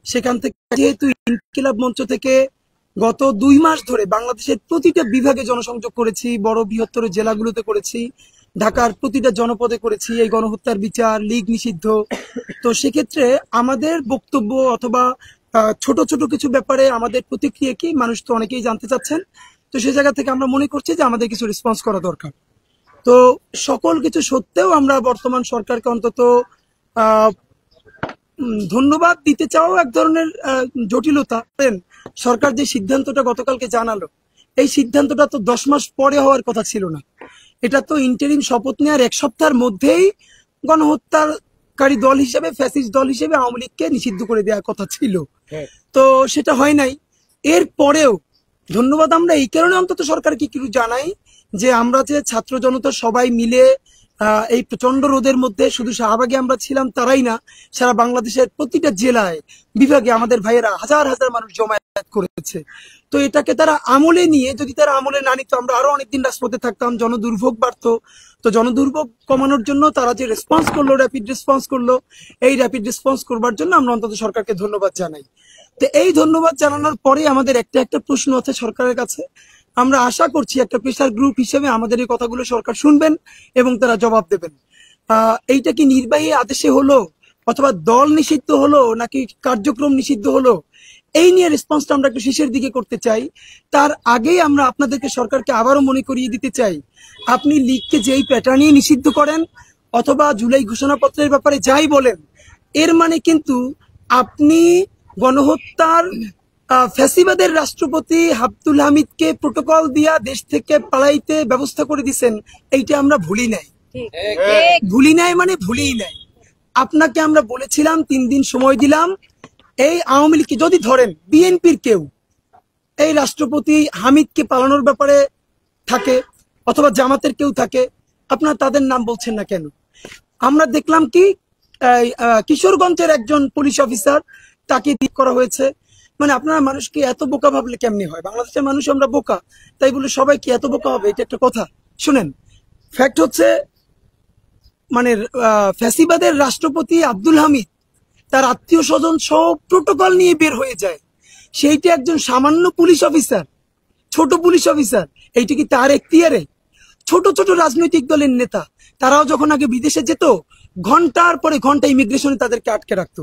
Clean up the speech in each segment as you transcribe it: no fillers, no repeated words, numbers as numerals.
সেখান থেকে যেহেতু ইনকিলাব মঞ্চ থেকে গত 2 মাস ধরে বাংলাদেশের প্রতিটা বিভাগে জনসংযোগ করেছি, বড় বৃহত্তর জেলাগুলোতে করেছি, ঢাকার প্রতিটা জনপদে করেছি এই গণহত্যার বিচার, লীগ নিষিদ্ধ। তো সেক্ষেত্রে আমাদের বক্তব্য অথবা ছোট ছোট কিছু ব্যাপারে আমাদের প্রতিক্রিয়া কি, মানুষ তো অনেকেই জানতে চাচ্ছেন। তো সে জায়গা থেকে আমরা মনে করছি যে আমাদের কিছু রেসপন্স করা দরকার। তো সকল কিছু সত্ত্বেও আমরা বর্তমান সরকারকে অন্তত ধন্যবাদ দিতে চাও এক ধরনের জটিলতা। সরকার যে সিদ্ধান্তটা গতকালকে জানালো, এই সিদ্ধান্তটা তো 10 মাস পরে হওয়ার কথা ছিল না। এটা তো ইন্টারিম শপথ নেওয়ার 1 সপ্তাহের মধ্যেই গণহত্যাকারী দল হিসেবে, ফ্যাসিস্ট দল হিসেবে আওয়ামী লীগকে নিষিদ্ধ করে দেওয়ার কথা ছিল। তো সেটা হয় নাই। এর পরেও ধন্যবাদ আমরা এই কারণে অন্তত সরকারকে কিছু জানাই যে আমরা যে ছাত্র জনতা সবাই মিলে এই প্রচন্ড রোদের মধ্যে শুধু শাহবাগে আমরা ছিলাম তারাই না, সারা বাংলাদেশের প্রতিটা জেলায় বিভাগে আমাদের ভাইয়েরা হাজার হাজার মানুষ জমায়েত করেছে। তো এটাকে তারা আমলে নিয়ে, যদি তারা আমলে না নিত আমরা আরো অনেকদিন রাজপথে থাকতাম, জনদুর্ভোগ বাড়তো। তো জনদুর্ভোগ কমানোর জন্য তারা যে রেসপন্স করলো, র্যাপিড রেসপন্স করলো, এই র্যাপিড রেসপন্স করবার জন্য আমরা অন্তত সরকারকে ধন্যবাদ জানাই। তো এই ধন্যবাদ জানানোর পরে আমাদের একটা প্রশ্ন আছে সরকারের কাছে। আমরা আশা করছি একটা প্রেসার গ্রুপ হিসেবে আমাদের এই কথাগুলো সরকার শুনবেন এবং তারা জবাব দেবেন। এইটা কি নির্বাহী আদেশে হলো, অথবা দল নিষিদ্ধ হলো, নাকি কার্যক্রম নিষিদ্ধ হলো, এই নিয়ে রেসপন্সটা আমরা একটু শেষের দিকে করতে চাই। তার আগেই আমরা আপনাদেরকে সরকারকে আবারও মনে করিয়ে দিতে চাই, আপনি লীগকে যেই প্যাটার্নে নিষিদ্ধ করেন অথবা জুলাই ঘোষণাপত্রের ব্যাপারে যাই বলেন, এর মানে কিন্তু আপনি গণহত্যার ফ্যাসিবাদের রাষ্ট্রপতি আব্দুল হামিদকে প্রোটোকল দিয়া দেশ থেকে পালাইতে ব্যবস্থা করে দিচ্ছেন। এইটা আমরা ভুলি নাই, মানে ভুলিই নাই। আপনাকে আমরা বলেছিলাম 3 দিন সময় দিলাম, এই আওয়ামী লীগকে যদি ধরেন, বিএনপির কেউ এই রাষ্ট্রপতি হামিদকে পালানোর ব্যাপারে থাকে অথবা জামাতের কেউ থাকে, আপনারা তাদের নাম বলছেন না কেন? আমরা দেখলাম কি কিশোরগঞ্জের একজন পুলিশ অফিসার, তাকে ঠিক করা হয়েছে। মানে আপনারা মানুষকে এত বোকা ভাবলে কেমনি হয়? বাংলাদেশের মানুষ আমরা বোকা, তাই বলে সবাই কি এত বোকা হবে? এটা একটা কথা। শুনেন, ফ্যাক্ট হচ্ছে মানে ফ্যাসিবাদের রাষ্ট্রপতি আব্দুল হামিদ তার আত্মীয় স্বজন সব প্রোটোকল নিয়ে বের হয়ে যায়। সেইটা একজন সামান্য পুলিশ অফিসার, ছোট পুলিশ অফিসার, এইটা কি তার এখতিয়ারে? ছোট ছোট রাজনৈতিক দলের নেতা তারাও যখন আগে বিদেশে যেত, ঘন্টার পরে ঘন্টা ইমিগ্রেশনে তাদেরকে আটকে রাখতো।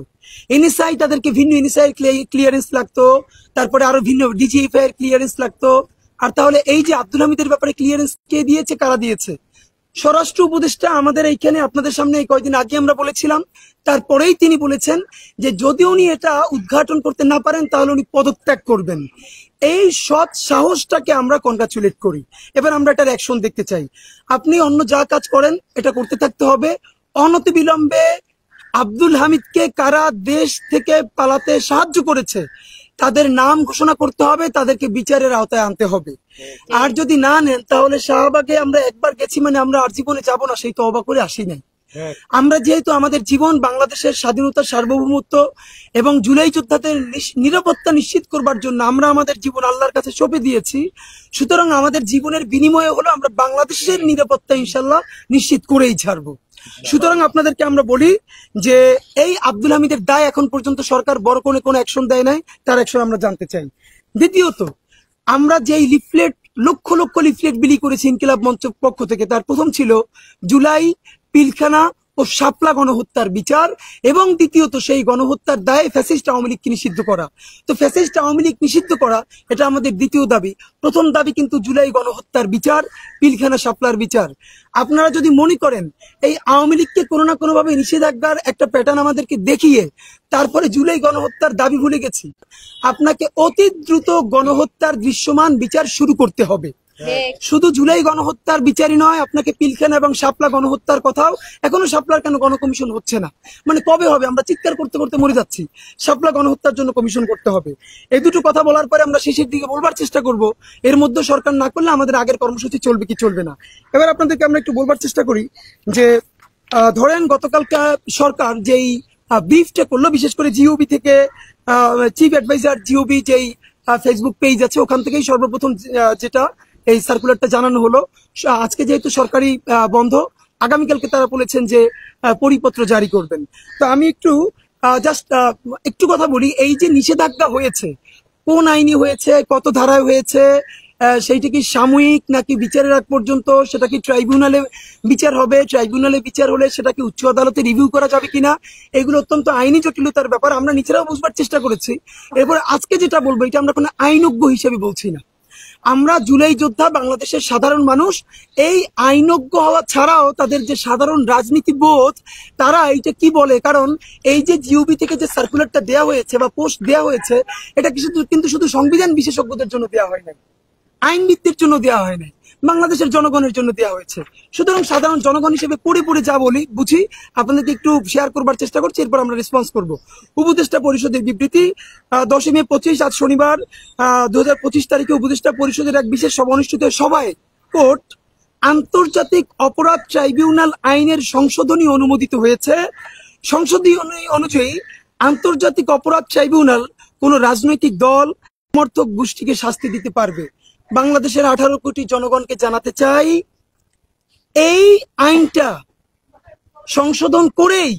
এনএসআই তাদেরকে ভিন্ন এনএসআই ক্লিয়ারেন্স লাগতো, তারপরে আরো ভিন্ন ডিজিএফআই এর ক্লিয়ারেন্স লাগতো। আর তাহলে এই যে আব্দুল হামিদের ব্যাপারে ক্লিয়ারেন্স কে দিয়েছে, কারা দিয়েছে? স্বরাষ্ট্র উপদেষ্টা আমাদের এইখানে আপনাদের সামনে এই কয়েকদিন আগে আমরা বলেছিলাম, তারপরেই তিনি বলেছেন যে যদি উনি এটা উদ্ঘাটন করতে না পারেন তাহলে উনি পদত্যাগ করবেন। এই সৎ সাহসটাকে আমরা কনগ্রাচুলেট করি। এবার আমরা এটার অ্যাকশন দেখতে চাই। আপনি অন্য যা কাজ করেন এটা করতে থাকতে হবে। অনতিবিলম্বে আব্দুল হামিদকে কারা দেশ থেকে পালাতে সাহায্য করেছে তাদের নাম ঘোষণা করতে হবে, তাদেরকে বিচারের আওতায় আনতে হবে। আর যদি না নেন তাহলে শাহবাগে আমরা একবার গেছি, মানে আমরা আর জীবনে যাবো না, সেই তওবা করে আসি নাই। আমরা যেহেতু আমাদের জীবন বাংলাদেশের স্বাধীনতা, সার্বভৌমত্ব এবং জুলাই যোদ্ধাদের নিরাপত্তা নিশ্চিত করবার জন্য আমরা আমাদের জীবন আল্লাহর কাছে সঁপে দিয়েছি। সুতরাং আমাদের জীবনের বিনিময়ে হলো আমরা বাংলাদেশের নিরাপত্তা ইনশাল্লাহ নিশ্চিত করেই ছাড়বো। সুতরাং আপনাদেরকে আমরা বলি যে এই আব্দুল হামিদের দায় এখন পর্যন্ত সরকার বড় কোনো অ্যাকশন দেয় নাই, তার অ্যাকশন আমরা জানতে চাই। দ্বিতীয়ত, আমরা যেই লিফলেট, লক্ষ লক্ষ লিফলেট বিলি করেছি ইনকিলাব মঞ্চ পক্ষ থেকে, তার প্রথম ছিল জুলাই, পিলখানা ও শাপলা গণহত্যার বিচার, এবং দ্বিতীয়ত সেই গণহত্যার দায়ে ফ্যাসিস্ট আওয়ামী লীগকে নিষিদ্ধ করা। তো ফ্যাসিস্ট আওয়ামী লীগ নিষিদ্ধ করা এটা আমাদের দ্বিতীয় দাবি। প্রথম দাবি কিন্তু জুলাই গণহত্যার বিচার, পিলখানা শাপলার বিচার। আপনারা যদি মনে করেন এই আওয়ামী লীগকে কোনো না কোনো ভাবে নিষেধাজ্ঞার একটা প্যাটার্ন আমাদেরকে দেখিয়ে তারপরে জুলাই গণহত্যার দাবি ভুলে গেছি, আপনাকে অতি দ্রুত গণহত্যার দৃশ্যমান বিচার শুরু করতে হবে। শুধু জুলাই গণহত্যার বিচারই নয়, আপনাকে পিলখানা এবং শাপলা গণহত্যার কথাও, এখনো শাপলার কেন গণকমিশন হচ্ছে না, মানে কবে হবে? আমরা চিৎকার করতে করতে মরে যাচ্ছি। শাপলা গণহত্যার জন্য কমিশন করতে হবে। এই দুটো কথা বলার পরে আমরা শেষের দিকে বলবার চেষ্টা করব, এর মধ্যে সরকার না করলে আমাদের আগের কর্মসূচি চলবে কি চলবে না। এবার আপনাদেরকে আমরা একটু বলবার চেষ্টা করি যে ধরেন গতকালকে সরকার যেই ব্রিফটা করলো, বিশেষ করে জিওবি থেকে চিফ অ্যাডভাইজার জিওবি যেই ফেসবুক পেজ আছে, ওখান থেকেই সর্বপ্রথম যেটা এই সার্কুলারটা জানানো হলো। আজকে যেহেতু সরকারি বন্ধ, আগামীকালকে তারা বলেছেন যে পরিপত্র জারি করবেন। তো আমি একটু জাস্ট একটু কথা বলি, এই যে নিষেধাজ্ঞা হয়েছে কোন আইনে হয়েছে, কত ধারায় হয়েছে, সেইটা কি সাময়িক নাকি বিচারের আগ পর্যন্ত, সেটা কি ট্রাইব্যুনালে বিচার হবে, ট্রাইব্যুনালে বিচার হলে সেটা কি উচ্চ আদালতে রিভিউ করা যাবে কিনা, এগুলো অত্যন্ত আইনি জটিলতার ব্যাপার, আমরা নিজেরাও বুঝবার চেষ্টা করেছি। এরপর আজকে যেটা বলবো এটা আমরা কোনো আইনজ্ঞ হিসেবে বলছি না, আমরা জুলাই যোদ্ধা বাংলাদেশের সাধারণ মানুষ, এই আইনজ্ঞ হওয়া ছাড়াও তাদের যে সাধারণ রাজনীতিবোধ তারা এইটা কি বলে, কারণ এই যে জিওবি থেকে যে সার্কুলারটা দেওয়া হয়েছে বা পোস্ট দেওয়া হয়েছে এটা কিন্তু শুধু সংবিধান বিশেষজ্ঞদের জন্য দেওয়া হয় নাই, আইনবিদদের জন্য দেওয়া হয় নাই, বাংলাদেশের জনগণের জন্য দেওয়া হয়েছে। সুতরাং সাধারণ জনগণ হিসেবে পড়ে পড়ে যা বলি বুঝি আপনাদেরকে একটু শেয়ার করবার চেষ্টা করছি, এরপর আমরা রেসপন্স করব। উপদেষ্টা পরিষদের বিবৃতি 10 মে 25 আজ শনিবার 2025 তারিখে উপদেষ্টা পরিষদের এক বিশেষ সভা অনুষ্ঠিত সভায় কোর্ট আন্তর্জাতিক অপরাধ ট্রাইব্যুনাল আইনের সংশোধনী অনুমোদিত হয়েছে। সংশোধনী অনুযায়ী আন্তর্জাতিক অপরাধ ট্রাইব্যুনাল কোন রাজনৈতিক দল সমর্থক গোষ্ঠীকে শাস্তি দিতে পারবে। বাংলাদেশের 18 কোটি জনগণকে জানাতে চাই, এই আইনটা সংশোধন করেই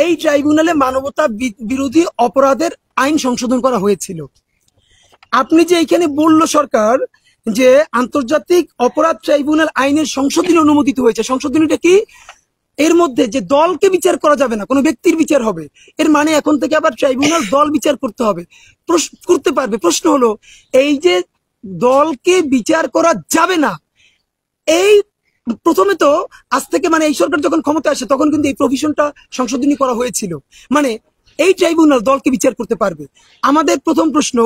এই ট্রাইব্যুনালে মানবতা বিরোধী অপরাধের আইন সংশোধন করা হয়েছিল। আপনি যে এখানে বলল সরকার যে আন্তর্জাতিক অপরাধ ট্রাইব্যুনাল আইনের সংশোধনী অনুমোদিত হয়েছে, সংশোধনীটা কি? এর মধ্যে যে দলকে বিচার করা যাবে না, কোনো ব্যক্তির বিচার হবে, এর মানে এখন থেকে আবার ট্রাইব্যুনাল দল বিচার করতে হবে, করতে পারবে। প্রশ্ন হলো এই যে দলকে বিচার করা যাবে না, এই প্রথমে তো আজ থেকে মানে এই সরকার যখন ক্ষমতা আসে তখন কিন্তু এই প্রভিশনটা সংশোধনী করা হয়েছিল, মানে এই ট্রাইব্যুনাল দলকে বিচার করতে পারবে। আমাদের প্রথম প্রশ্ন,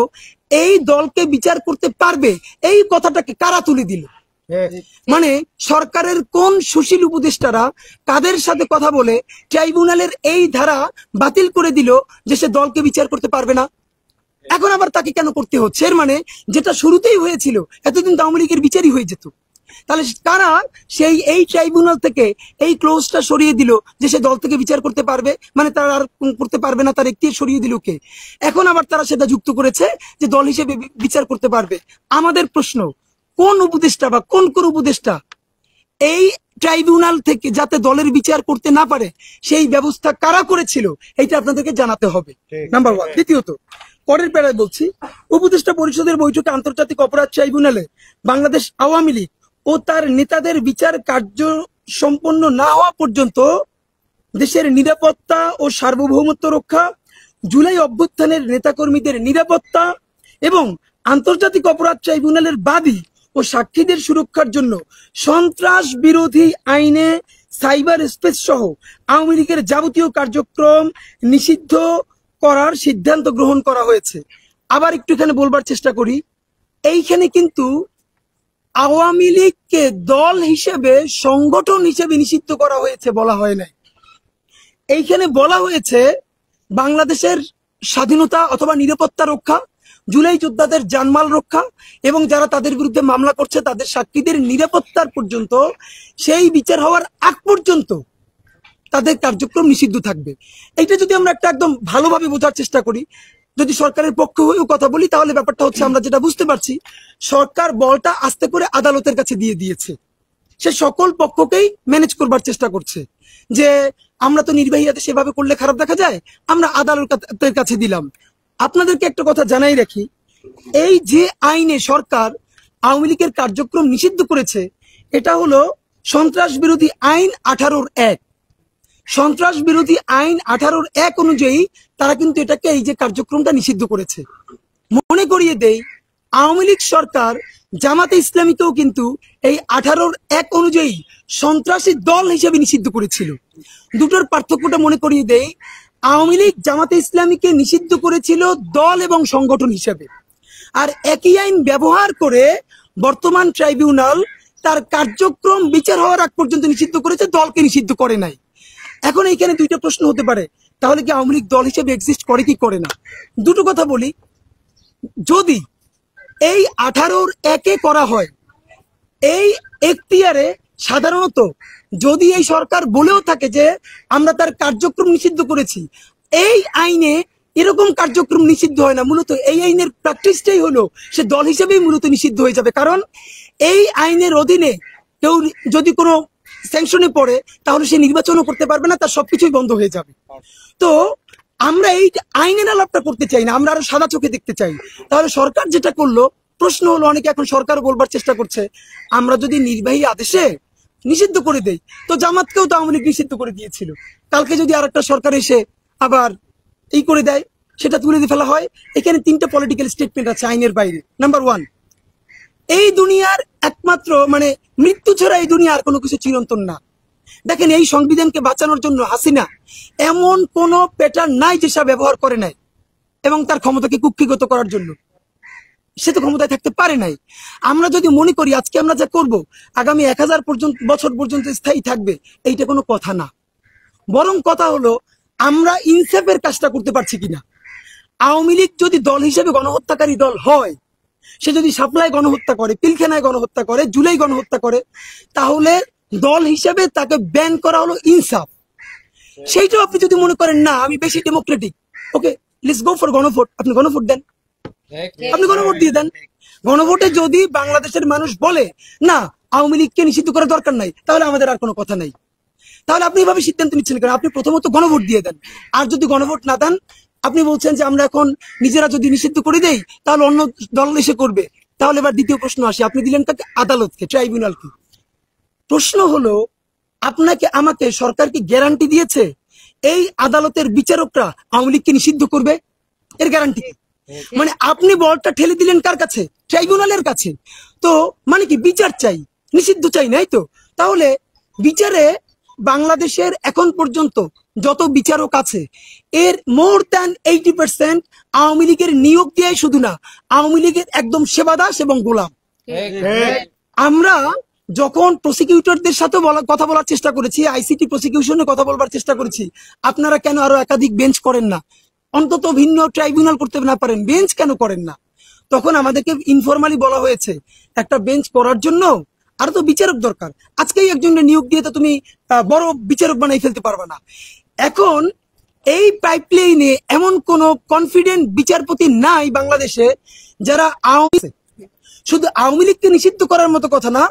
এই দলকে বিচার করতে পারবে এই কথাটাকে কারা তুলে দিল? মানে সরকারের কোন সুশীল উপদেষ্টারা কাদের সাথে কথা বলে ট্রাইব্যুনালের এই ধারা বাতিল করে দিল যে সে দলকে বিচার করতে পারবে না? এখন আবার তাকে কেন করতে হচ্ছে? এর মানে যেটা শুরুতেই হয়েছিল এতদিন আওয়ামী লীগের বিচারই হয়ে যেত। তাহলে কারা সেই এই ট্রাইব্যুনাল থেকে এই ক্লোজটা সরিয়ে দিল যে সে দল থেকে বিচার করতে পারবে, মানে তারা আর করতে পারবে না, তার একটি সরিয়ে দিল কে? এখন আবার তারা সেটা যুক্ত করেছে যে দল হিসেবে বিচার করতে পারবে। আমাদের প্রশ্ন, কোন উপদেষ্টা বা কোন উপদেষ্টা এই ট্রাইব্যুনাল থেকে যাতে দলের বিচার করতে না পারে সেই ব্যবস্থা কারা করেছিল, এইটা আপনাদেরকে জানাতে হবে, নাম্বার 1। দ্বিতীয়ত, পরের প্যারায় বলছি, উপদেষ্টা পরিষদের বৈঠকে আন্তর্জাতিক অপরাধ ট্রাইব্যুনালে বাংলাদেশ আওয়ামী লীগ ও তার নেতাদের বিচার কার্য সম্পন্ন না হওয়া পর্যন্ত দেশের নিরাপত্তা ও সার্বভৌমত্ব রক্ষা, জুলাই অভ্যুত্থানের নেতাকর্মীদের নিরাপত্তা এবং আন্তর্জাতিক অপরাধ ট্রাইব্যুনালের বাদী ও সাক্ষীদের সুরক্ষার জন্য সন্ত্রাস বিরোধী আইনে সাইবার স্পেস সহ আওয়ামী লীগের যাবতীয় কার্যক্রম নিষিদ্ধ করার সিদ্ধান্ত গ্রহণ করা হয়েছে। আবার একটু এখানে বলবার চেষ্টা করি, এইখানে কিন্তু আওয়ামী লীগকে দল হিসেবে সংগঠন হিসেবে নিষিদ্ধ করা হয়েছে বলা হয় নাই। এইখানে বলা হয়েছে বাংলাদেশের স্বাধীনতা অথবা নিরাপত্তা রক্ষা, জুলাই যোদ্ধাদের জানমাল রক্ষা এবং যারা তাদের বিরুদ্ধে মামলা করছে তাদের সাক্ষীদের নিরাপত্তার পর্যন্ত, সেই বিচার হওয়ার আগ পর্যন্ত তাদের কার্যক্রম নিষিদ্ধ থাকবে। এইটা যদি আমরা একটা একদম ভালোভাবে বোঝার চেষ্টা করি, যদি সরকারের পক্ষ হয়েও কথা বলি, তাহলে ব্যাপারটা হচ্ছে আমরা যেটা বুঝতে পারছি, সরকার বলটা আস্তে করে আদালতের কাছে দিয়ে দিয়েছে, সে সকল পক্ষকেই ম্যানেজ করবার চেষ্টা করছে যে আমরা তো নির্বাহী হাতে সেভাবে করলে খারাপ দেখা যায়, আমরা আদালতের কাছে দিলাম। আপনাদেরকে একটা কথা জানাই রাখি, এই যে আইনে সরকার আওয়ামী লীগের কার্যক্রম নিষিদ্ধ করেছে এটা হলো সন্ত্রাস বিরোধী আইন 18-1। সন্ত্রাস বিরোধী আইন 18-1 অনুযায়ী তারা কিন্তু এটাকে এই যে কার্যক্রমটা নিষিদ্ধ করেছে। মনে করিয়ে দেই, আওয়ামী লীগ সরকার জামাতে ইসলামীকেও কিন্তু এই 18-1 অনুযায়ী সন্ত্রাসী দল হিসেবে নিষিদ্ধ করেছিল। দুটোর পার্থক্যটা মনে করিয়ে দেই, আওয়ামী লীগ জামাতে ইসলামীকে নিষিদ্ধ করেছিল দল এবং সংগঠন হিসেবে, আর একই আইন ব্যবহার করে বর্তমান ট্রাইব্যুনাল তার কার্যক্রম বিচার হওয়ার আগ পর্যন্ত নিষিদ্ধ করেছে, দলকে নিষিদ্ধ করে নাই। এখন এইখানে দুইটা প্রশ্ন হতে পারে, তাহলে কি আওয়ামী লীগ দল হিসেবে এক্সিস্ট করে কি করে না? দুটো কথা বলি, যদি এই 18-1 করা হয়, এই এখতিয়ারে সাধারণত যদি এই সরকার বলেও থাকে যে আমরা তার কার্যক্রম নিষিদ্ধ করেছি, এই আইনে এরকম কার্যক্রম নিষিদ্ধ হয় না। মূলত এই আইনের প্র্যাকটিসটাই হলো সে দল হিসেবেই মূলত নিষিদ্ধ হয়ে যাবে, কারণ এই আইনের অধীনে কেউ যদি কোনো স্যাংশনে পড়ে তাহলে সে নির্বাচনও করতে পারবে না, তার সবকিছুই বন্ধ হয়ে যাবে। তো আমরা এই আইনের আলাপটা করতে চাই না, আমরা আরো সাদা চোখে দেখতে চাই। তাহলে সরকার যেটা করলো, প্রশ্ন হলো, অনেকে এখন সরকার বলবার চেষ্টা করছে আমরা যদি নির্বাহী আদেশে নিষিদ্ধ করে দেই, তো জামাতকেও তো আওয়ামী লীগ নিষিদ্ধ করে দিয়েছিল, কালকে যদি আরেকটা সরকার এসে আবার এই করে দেয়, সেটা তুলে দিয়ে ফেলা হয়। এখানে 3টা পলিটিক্যাল স্টেটমেন্ট আছে আইনের বাইরে। নাম্বার 1, এই দুনিয়ার একমাত্র মানে মৃত্যু ছাড়া এই দুনিয়া আর কোনো কিছু চিরন্তন না। দেখেন, এই সংবিধানকে বাঁচানোর জন্য হাসিনা এমন কোন প্যাটার্ন নাই যেসব ব্যবহার করে নাই, এবং তার ক্ষমতাকে কুক্ষিগত করার জন্য সে তো ক্ষমতায় থাকতে পারে নাই। আমরা যদি মনে করি আজকে আমরা যা করব আগামী 1000 বছর পর্যন্ত স্থায়ী থাকবে, এইটা কোনো কথা না। বরং কথা হলো আমরা ইনসাফের কাজটা করতে পারছি কিনা। আওয়ামী লীগ যদি দল হিসেবে গণহত্যাকারী দল হয়, সে যদি সাপ্লাই গণহত্যা করে, পিলখানায় গণহত্যা করে, জুলাই গণহত্যা করে, তাহলে দল হিসেবে তাকে ব্যান করা হলো ইনসাফ। সেইটাও আপনি যদি মনে করেন না আমি বেশি Democratic, okay, let's go for গণভোট, আপনি গণভোট দেন, আপনি গণভোট দিয়ে দেন। গণভোটে যদি বাংলাদেশের মানুষ বলে না আওয়ামী লীগকে নিষিদ্ধ করার দরকার নাই, তাহলে আমাদের আর কোনো কথা নাই। তাহলে আপনি এভাবে সিদ্ধান্ত নিচ্ছেন কেন? আপনি প্রথমত গণভোট দিয়ে দেন। আর যদি গণভোট না দেন, আপনি বলছেন যে আমরা এখন নিজেরা যদি নিষিদ্ধ করে দেই তাহলে অন্য দল এসে করবে, তাহলে এবার দ্বিতীয় প্রশ্ন আসে, আপনি দিলেন তাকে আদালতকে, ট্রাইব্যুনালকে। প্রশ্ন হলো আপনাকে আমাকে সরকার কি গ্যারান্টি দিয়েছে এই আদালতের বিচারকরা আওয়ামী লীগকে নিষিদ্ধ করবে? এর গ্যারান্টি মানে আপনি বলটা ঠেলে দিলেন কার কাছে? ট্রাইব্যুনালের কাছে। তো মানে কি বিচার চাই, নিষিদ্ধ চাই নাই তো? তাহলে বিচারে বাংলাদেশের এখন পর্যন্ত যত বিচারক আছে এর মোর দ্যান 80% আওয়ামী লীগের নিয়োগ দিয়ে শুধু না, আওয়ামী লীগের একদম সেবাদাস এবং গোলাম। আমরা যখন প্রসিকিউটরদের সাথে কথা বলার চেষ্টা করেছি, আইসিটি প্রসিকিউশনে কথা বলবার চেষ্টা করেছি, আপনারা কেন আরো একাধিক বেঞ্চ করেন না, অন্তত ভিন্ন ট্রাইব্যুনাল করতে না পারেন, বেঞ্চ কেন করেন না? তখন আমাদেরকে ইনফরমালি বলা হয়েছে একটা বেঞ্চ করার জন্য আর তো বিচারক দরকার, আজকেই একজনের নিয়োগ দিয়ে তো তুমি বড় বিচারক বানাই ফেলতে পারবে না। এখন এই পাইপলাইনে এমন কোন কনফিডেন্ট বিচারপতি নাই বাংলাদেশে যারা শুধু আওয়ামী লীগকে নিষিদ্ধ করার মতো কথা না,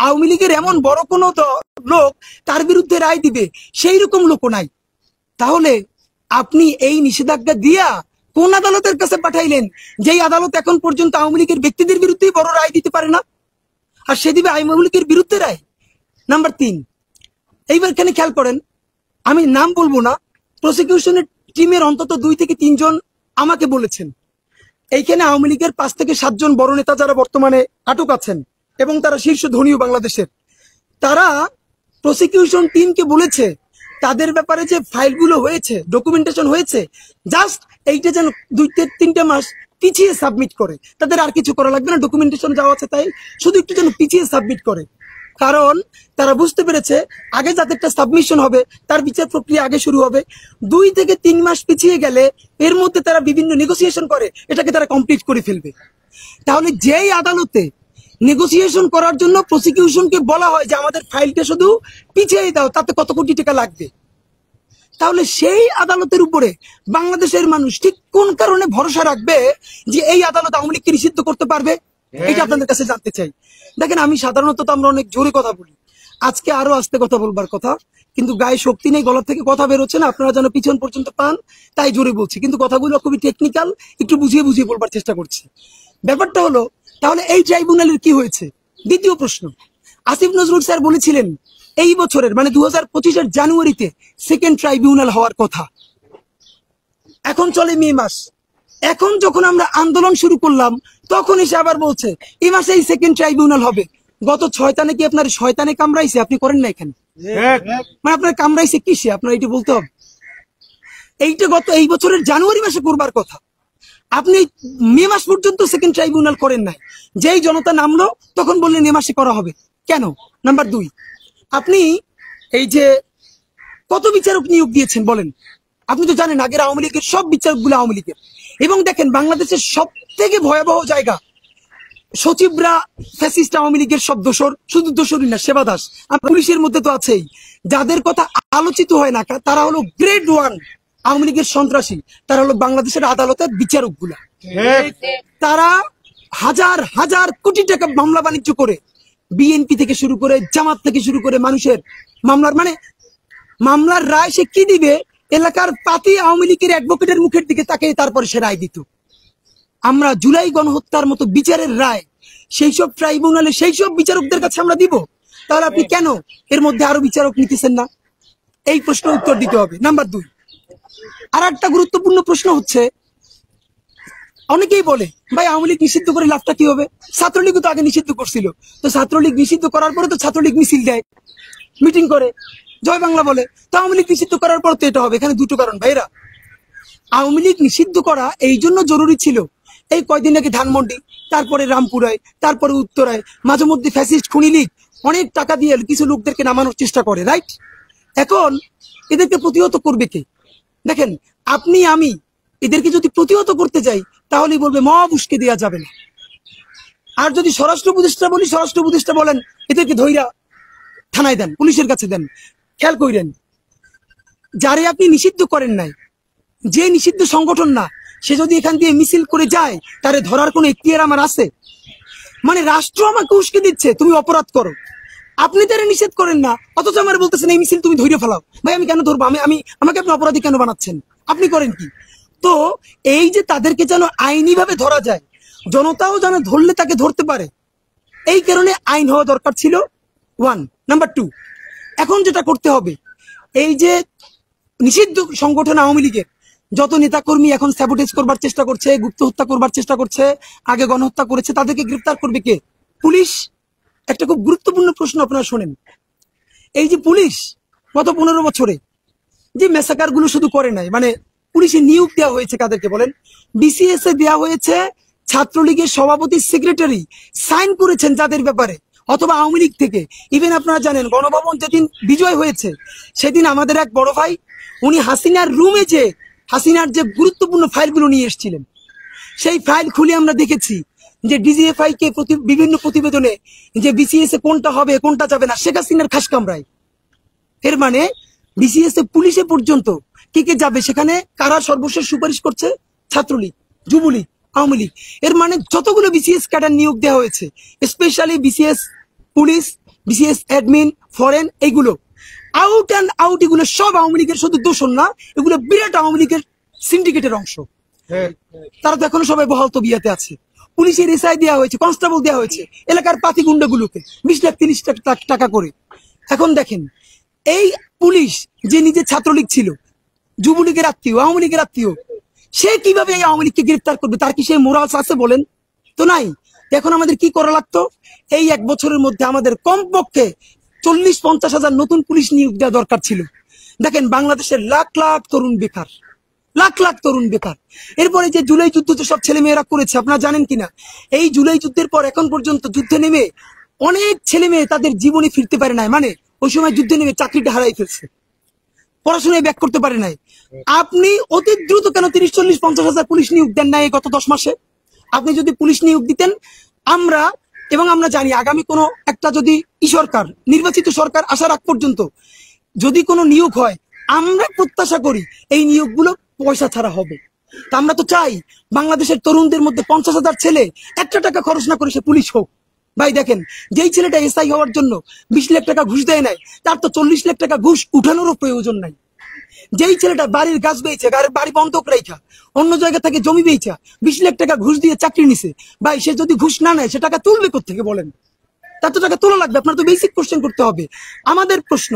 আওয়ামী লীগের এমন বড় কোন লোক তার বিরুদ্ধে রায় দিবে সেই রকম লোকও নাই। তাহলে আপনি এই নিষেধাজ্ঞা দিয়া কোন আদালতের কাছে পাঠাইলেন, যেই আদালত এখন পর্যন্ত আওয়ামী লীগের ব্যক্তিদের বিরুদ্ধেই বড় রায় দিতে পারে না, আর সে দিবে আওয়ামী লীগের বিরুদ্ধে রায়? নাম্বার 3, এইবার এখানে খেয়াল করেন, আমি নাম বলবো না, প্রসিকিউশনের টিমের অন্তত 2 থেকে 3 জন আমাকে বলেছেন এইখানে আওয়ামী লীগের 5 থেকে 7 জন বড় নেতা যারা বর্তমানে আটক আছেন এবং তারা শীর্ষ ধনীও বাংলাদেশের, তারা প্রসিকিউশন টিমকে বলেছে তাদের ব্যাপারে যে ফাইলগুলো হয়েছে, ডকুমেন্টেশন হয়েছে, জাস্ট এইটা যেন 2-3 মাস পিছিয়ে সাবমিট করে, তাদের আর কিছু করা লাগবে না, ডকুমেন্টেশন যাওয়া আছে তাই, শুধু একটু যেন পিছিয়ে সাবমিট করে। কারণ তারা বুঝতে পেরেছে আগে যাদেরটা সাবমিশন হবে তার বিচার প্রক্রিয়া আগে শুরু হবে, 2 থেকে 3 মাস পিছিয়ে গেলে এর মধ্যে তারা বিভিন্ন নেগোসিয়েশন করে এটাকে তারা কমপ্লিট করে ফেলবে। তাহলে যেই আদালতে নেগোসিয়েশন করার জন্য প্রসিকিউশনকে বলা হয় যে আমাদের ফাইলটা শুধু পিছিয়ে দাও, তাতে কত কোটি টাকা লাগবে, তাহলে সেই আদালতের উপরে বাংলাদেশের মানুষ ঠিক কোন কারণে ভরসা রাখবে যে এই আদালত আওয়ামী লীগকে নিষিদ্ধ করতে পারবে? এটা আপনাদের কাছে জানতে চাই। দেখেন, আমি সাধারণত আমরা অনেক জোরে কথা বলি, আজকে আরো আস্তে কথা বলবার কথা, কিন্তু গায়ে শক্তি নেই, গলা থেকে কথা বেরোচ্ছে না, আপনারা যেন পিছন পর্যন্ত পান তাই জোরে বলছি, কিন্তু কথাগুলো খুবই টেকনিক্যাল, একটু বুঝিয়ে বুঝিয়ে বলবার চেষ্টা করছি। ব্যাপারটা হলো তাহলে এই ট্রাইব্যুনালের কি হয়েছে? দ্বিতীয় প্রশ্ন, আসিফ নজরুল স্যার বলেছিলেন এই বছরের মানে 2025-এর জানুয়ারিতে সেকেন্ড ট্রাইব্যুনাল হওয়ার কথা, এখন চলে মে মাস, এখন যখন আমরা আন্দোলন শুরু করলাম তখন এসে আবার বলছে এই মাসে এই সেকেন্ড ট্রাইব্যুনাল হবে। গত 6 তারিখে কি আপনার শয়তানে কামড়াইছে? আপনি করেন না এখানে, মানে আপনার কামড়াইছে কিসে? আপনার এটা বলতে হবে। এইটা এই বছরের জানুয়ারি মাসে করবার কথা, আপনি মে মাস পর্যন্ত সেকেন্ড ট্রাইব্যুনাল করেন নাই, যেই জনতা নামলো তখন বললেন মে মাসে করা হবে কেন? নাম্বার 2, আপনি এই যে কত বিচারক নিয়োগ দিয়েছেন বলেন? আপনি তো জানেন আগের আওয়ামী লীগের সব বিচারকগুলো আওয়ামী লীগের, এবং দেখেন বাংলাদেশের সব থেকে ভয়াবহ জায়গা, সচিবরা ফ্যাসিস্ট আওয়ামী লীগের সব দোষর, শুধু দোষরই না সেবাদাস, পুলিশের মধ্যে তো আছেই, যাদের কথা আলোচিত হয় না তারা হলো গ্রেড 1 আওয়ামী লীগের সন্ত্রাসী, তারা হলো বাংলাদেশের আদালতের বিচারক গুলা। তারা হাজার হাজার কোটি টাকা মামলা বাণিজ্য করে, বিএনপি থেকে শুরু করে জামাত থেকে শুরু করে মানুষের মামলার রায় সে কি দিবে এলাকার পাতি আওয়ামী লীগের অ্যাডভোকেটের মুখের দিকে তাকে তারপরে সে রায় দিত। আমরা জুলাই গণহত্যার মতো বিচারের রায় সেই সব ট্রাইব্যুনালে সেই সব বিচারকদের কাছে আমরা দিব, তাহলে আপনি কেন এর মধ্যে আরো বিচারক নিতেছেন না? এই প্রশ্নের উত্তর দিতে হবে। নাম্বার 2, আর একটা গুরুত্বপূর্ণ প্রশ্ন হচ্ছে, অনেকেই বলে ভাই আওয়ামী লীগ নিষিদ্ধ করে লাভটা কি হবে? ছাত্রলীগও তো আগে নিষিদ্ধ করছিল, তো ছাত্রলীগ নিষিদ্ধ করার পরে তো ছাত্রলীগ মিছিল দেয়, মিটিং করে, জয় বাংলা বলে, তো আওয়ামী লীগ নিষিদ্ধ করার পর তো এটা হবে। এখানে দুটো কারণ ভাইরা। আওয়ামী লীগ নিষিদ্ধ করা এই জন্য জরুরি ছিল, এই কয়দিন আগে ধানমন্ডি, তারপরে রামপুরায়, তারপরে উত্তরায় মাঝে মধ্যে ফ্যাসিস্ট খুনি লীগ অনেক টাকা দিয়ে কিছু লোকদেরকে নামানোর চেষ্টা করে, রাইট? এখন এদেরকে প্রতিহত করবে কে? দেখেন, আপনি আমি এদেরকে যদি প্রতিহত করতে যাই তাহলেই বলবে মব উস্কে দেওয়া যাবে না। আর যদি স্বরাষ্ট্র উপদেষ্টা বলি, স্বরাষ্ট্র উপদেষ্টা বলেন এদেরকে ধইরা থানায় দেন, পুলিশের কাছে দেন। খেয়াল করেন, যারে আপনি নিষিদ্ধ করেন নাই, যে নিষিদ্ধ সংগঠন না, সে যদি এখান দিয়ে মিছিল করে যায়, তারে ধরার কোনো এখতিয়ার আমার আছে? মানে রাষ্ট্র আমাকে উস্কে দিচ্ছে তুমি অপরাধ করো, আপনি তারা নিষেধ করেন না, অথচ আমার বলতেছেন এই মিছিল তুমি ধরে ফেলাও। ভাই আমি কেন ধরবো? আমাকে আপনি অপরাধী কেন বানাচ্ছেন? আপনি করেন কি? তো এই যে তাদেরকে যেন আইনি ভাবে ধরা যায়, জনতাও যেন ধরলে তাকে ধরতে পারে, এই কারণে আইন হওয়া দরকার ছিল, 1। নাম্বার 2, এখন যেটা করতে হবে, এই যে নিষিদ্ধ সংগঠন আওয়ামী লীগের যত নেতাকর্মী এখন স্যাবোটেজ করবার চেষ্টা করছে, গুপ্ত হত্যা করবার চেষ্টা করছে, আগে গণহত্যা করেছে, তাদেরকে গ্রেফতার করবে কে? পুলিশ। একটা খুব গুরুত্বপূর্ণ প্রশ্ন আপনারা শোনেন, এই যে পুলিশ গত 15 বছরে যে মেসাকার গুলো শুধু করে নাই, মানে পুলিশে নিয়োগ দেওয়া হয়েছে কাদেরকে বলেন? বিসিএস এ দেওয়া হয়েছে ছাত্রলীগের সভাপতি, সেক্রেটারি সাইন করেছেন যাদের ব্যাপারে, অথবা আওয়ামী লীগ থেকে। ইভেন আপনারা জানেন গণভবন যেদিন বিজয় হয়েছে সেদিন আমাদের এক বড় ভাই উনি হাসিনার রুমে যে হাসিনার যে গুরুত্বপূর্ণ ফাইলগুলো নিয়ে এসেছিলেন, সেই ফাইল খুলে আমরা দেখেছি যে ডিজিএফআই কে বিভিন্ন প্রতিবেদনে যে বিসিএস এ কোনটা হবে কোনটা যাবে না, শেখ হাসিনার খাস কামরায়। এর মানে বিসিএস এ পুলিশে পর্যন্ত কে কে যাবে সেখানে কারা সর্বশেষ সুপারিশ করছে? ছাত্রলীগ, যুবলীগ, আওয়ামী লীগ। এর মানে যতগুলো বিসিএস ক্যাডার নিয়োগ দেওয়া হয়েছে, specially BCS police, BCS admin, foreign, এইগুলো আউট অ্যান্ড আউট, এগুলো সব আওয়ামী লীগের শুধু দোষণ না, এগুলো বিরাট আওয়ামী লীগের সিন্ডিকেটের অংশ। তারা তো এখনো সবাই বহাল তবিয়াতে আছে। পুলিশের এসআই দেওয়া হয়েছে, কনস্টেবল দেওয়া হয়েছে এলাকার পাতি গুন্ডাগুলোকে 20 লাখ 30 লাখ টাকা করে। এখন দেখেন, এই পুলিশ যে নিজে ছাত্রলীগ ছিল, যুবলীগের আত্মীয়, আওয়ামী লীগের আত্মীয়, সে কিভাবে এই আওয়ামী লীগকে গ্রেফতার করবে? তার কি সেই মোরালস আছে বলেন? তো নাই। এখন আমাদের কি করা লাগতো? এই 1 বছরের মধ্যে আমাদের কমপক্ষে 40-50 হাজার নতুন পুলিশ নিয়োগ দেওয়া দরকার ছিল। দেখেন বাংলাদেশের লাখ লাখ তরুণ বেকার, লাখ লাখ তরুণ বেকার। এরপরে যে জুলাই যুদ্ধ যে সব ছেলে মেয়েরা করেছে আপনারা জানেন কিনা, এই জুলাই যুদ্ধের পর এখন পর্যন্ত যুদ্ধে নেমে অনেক ছেলে মেয়ে তাদের জীবনে ফিরতে পারে নাই, মানে ওই সময় যুদ্ধে নেমে চাকরিটা হারাই ফেলছে, পড়াশোনায় ব্যাক করতে পারে নাই। আপনি অতি দ্রুত কেন 30-40-50 হাজার পুলিশ নিয়োগ দেন নাই গত 10 মাসে? আপনি যদি পুলিশ নিয়োগ দিতেন, আমরা জানি আগামী কোনো একটা যদি সরকার, নির্বাচিত সরকার আসার আগ পর্যন্ত যদি কোনো নিয়োগ হয়, আমরা প্রত্যাশা করি এই নিয়োগগুলো পয়সা ছাড়া হবে। তা আমরা তো চাই বাংলাদেশের তরুণদের মধ্যে 50 হাজার ছেলে একটা টাকা খরচ না করে সে পুলিশ হোক। ভাই দেখেন, যেই ছেলেটা এসআই হওয়ার জন্য 20 লাখ টাকা ঘুষ দেয় নাই, তার তো 40 লাখ টাকা ঘুষ উঠানোরও প্রয়োজন নাই। যেই ছেলেটা বাড়ির গাছ বেচে, বাড়ি বন্ধক রেখা অন্য জায়গা থেকে জমি বেচা 20 লাখ টাকা ঘুষ দিয়ে চাকরি নিছে, ভাই সে যদি ঘুষ না নেয় সে টাকা তুলবে কোত্থেকে বলেন? তার তো টাকা তোলা লাগবে। আপনার তো বেসিক কোশ্চেন করতে হবে। আমাদের প্রশ্ন,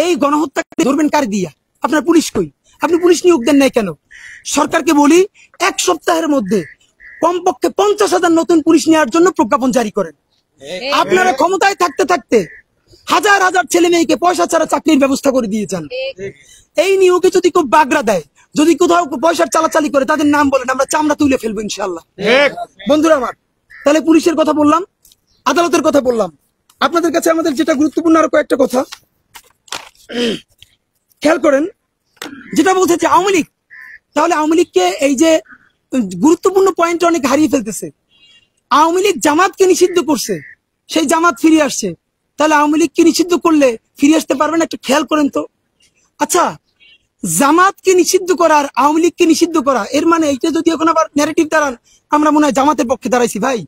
এই গণহত্যা ধরবেন কার দিয়া? আপনার পুলিশ কই? আপনি পুলিশ নিয়োগ দেন নাই কেন? সরকারকে বলি 1 সপ্তাহের মধ্যে কমপক্ষে 50 হাজার নতুন পুলিশ নেওয়ার জন্য প্রজ্ঞাপন জারি করেন। আপনারা ক্ষমতায় থাকতে থাকতে হাজার হাজার ছেলে মেয়েকে পয়সা ছাড়া চাকরির ব্যবস্থা করে দিয়ে যান। এই নিয়োগে যদি কেউ বাগড়া দেয়, যদি কোথাও পয়সার চালাচালি করে, তাদের নাম বলেন, আমরা চামড়া তুলে ফেলবো ইনশাল্লাহ। বন্ধুরা আমার, তাহলে পুলিশের কথা বললাম, আদালতের কথা বললাম, আপনাদের কাছে আমাদের যেটা গুরুত্বপূর্ণ আরো কয়েকটা কথা খেয়াল করেন। যেটা বলছে যে আওয়ামী লীগ, তাহলে আওয়ামী লীগকে এই যে গুরুত্বপূর্ণ পয়েন্ট অনেক হারিয়ে ফেলতেছে। আওয়ামী লীগ জামাতকে নিষিদ্ধ করছে, সেই জামাত ফিরে আসছে, তাহলে আওয়ামী লীগকে নিষিদ্ধ করলে ফিরে আসতে পারবে না? একটু খেয়াল করেন তো। আচ্ছা, জামাতকে নিষিদ্ধ করা আর আওয়ামী লীগকে নিষিদ্ধ করা, এর মানে এইটা যদি এখন আবার ন্যারেটিভ দাঁড়ান আমরা মনে হয় জামাতের পক্ষে দাঁড়াইছি। ভাই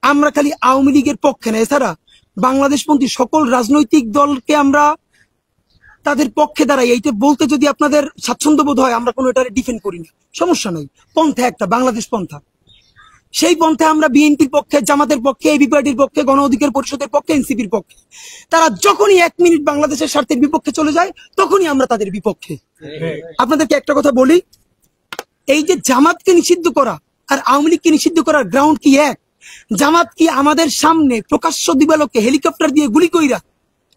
আমরা খালি আওয়ামী লীগের পক্ষে না, এছাড়া বাংলাদেশপন্থী সকল রাজনৈতিক দলকে আমরা তাদের পক্ষে দাঁড়াই, এইটা বলতে যদি আপনাদের স্বাচ্ছন্দ্য বোধ হয়, আমরা কোনো এটা ডিফেন্ড করি না, সমস্যা নাই। পন্থা একটা, বাংলাদেশ পন্থা। সেই পন্থা আমরা বিএনপির পক্ষে, জামাতের পক্ষে, এবি পার্টির পক্ষে, গণ অধিকার পরিষদের পক্ষে, এনসিপির পক্ষে। তারা যখনই 1 মিনিট বাংলাদেশের স্বার্থের বিপক্ষে চলে যায়, তখনই আমরা তাদের বিপক্ষে। আপনাদেরকে একটা কথা বলি, এই যে জামাতকে নিষিদ্ধ করা আর আওয়ামী লীগকে নিষিদ্ধ করার গ্রাউন্ড কি এক? জামাত কি আমাদের সামনে প্রকাশ্য দিবালোকে হেলিকপ্টার দিয়ে গুলি কইরা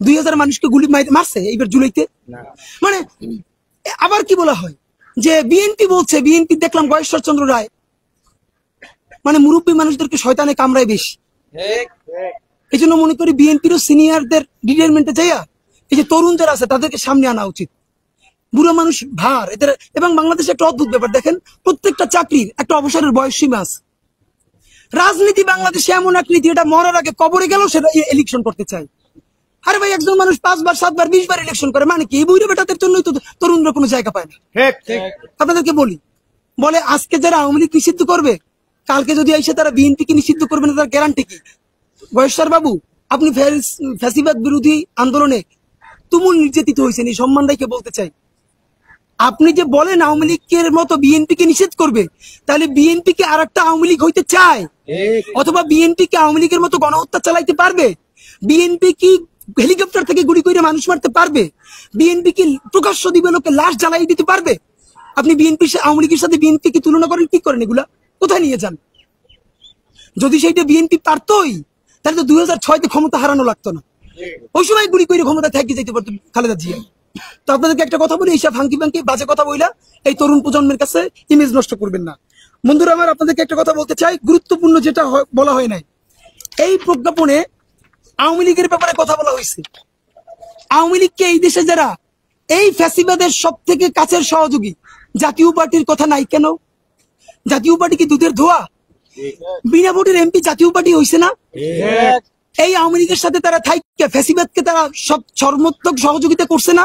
2000 মানুষকে গুলি মারছে এইবার জুলাইতে? মানে আবার কি বলা হয় যে বিএনপি বলছে, বিএনপি দেখলাম গয়েশ্বর চন্দ্র রায় মানে মুরব্বী মানুষদেরকে শয়তানে কামড়ায় বেশি। এই জন্য মনে করি বিএনপিরও সিনিয়রদের রিটায়ারমেন্টে যাইয়া এই যে তরুণ যারা আছে তাদেরকে সামনে আনা উচিত। বুড়ো মানুষ ভার এদের। এবং বাংলাদেশে একটা অদ্ভুত ব্যাপার দেখেন, প্রত্যেকটা চাকরির একটা অবসরের বয়স সীমা আছে। রাজনীতি বাংলাদেশে এমন এক নীতি, এটা মরার আগে কবরে গেল সেটা ইলেকশন করতে চায়। আরে ভাই, একজন মানুষ 5 বার 7 বার 20 বার ইলেকশন করে, মানে কি? এই বুড়ো বেটাদের জন্যই তো তরুণরা কোনো জায়গা পায় না। আপনাদেরকে বলি, বলে আজকে যারা আওয়ামী লীগ নিষিদ্ধ করবে, কালকে যদি এসে তারা বিএনপি কে নিষিদ্ধ করবে না, তার গ্যারান্টি কি? গয়েশ্বর বাবু, আপনি ফ্যাসিবাদ বিরোধী আন্দোলনে তুমুল নির্যাতিত হয়েছেন, এই সম্মান রেখে বলতে চাই, আপনি যে বলেন আওয়ামী লীগের মতো বিএনপি কে নিষেধ করবে, তাহলে বিএনপি কে আর একটা আওয়ামী লীগ হইতে চায়? অথবা বিএনপি কে আওয়ামী লীগের মতো গণহত্যা চালাইতে পারবে? বিএনপি কি হেলিকপ্টার থেকে গুলি করে মানুষ মারতে পারবে? বিএনপি কি প্রকাশ্য দিবালোকে লাশ জ্বালাই দিতে পারবে? আপনি বিএনপি আওয়ামী লীগের সাথে বিএনপি কি তুলনা করেন? কি করেন? এগুলা কোথায় নিয়ে যান? যদি সেইটা বিএনপি পারতই, তাহলে তো 2006-তে ক্ষমতা হারানো লাগতো না। ওই সময় গুলি করে ক্ষমতা থেকে যেতে পারতো খালেদা জিয়া। তো আপনাদেরকে একটা কথা বলি, এইসব হাঙ্কি ফাঙ্কি বাজে কথা বইলা এই তরুণ প্রজন্মের কাছে ইমেজ নষ্ট করবেন না। বন্ধুরা আমার, আপনাদেরকে একটা কথা বলতে চাই, গুরুত্বপূর্ণ যেটা বলা হয় নাই, এই প্রজ্ঞাপনে আওয়ামী লীগের ব্যাপারে কথা বলা হয়েছে। আওয়ামী লীগকে এই দেশে যারা এই ফ্যাসিবাদের সব থেকে কাছের সহযোগী, জাতীয় পার্টির কথা নাই কেন? জাতীয় পার্টি কি দুধের ধোয়া? বিনা ভোটের এমপি জাতীয় পার্টি হইছে না? এই আওয়ামী লীগের সাথে তারা থাইকে ফ্যাসিবাদকে তারা সব সর্বোত্তক সহযোগিতা করছে না?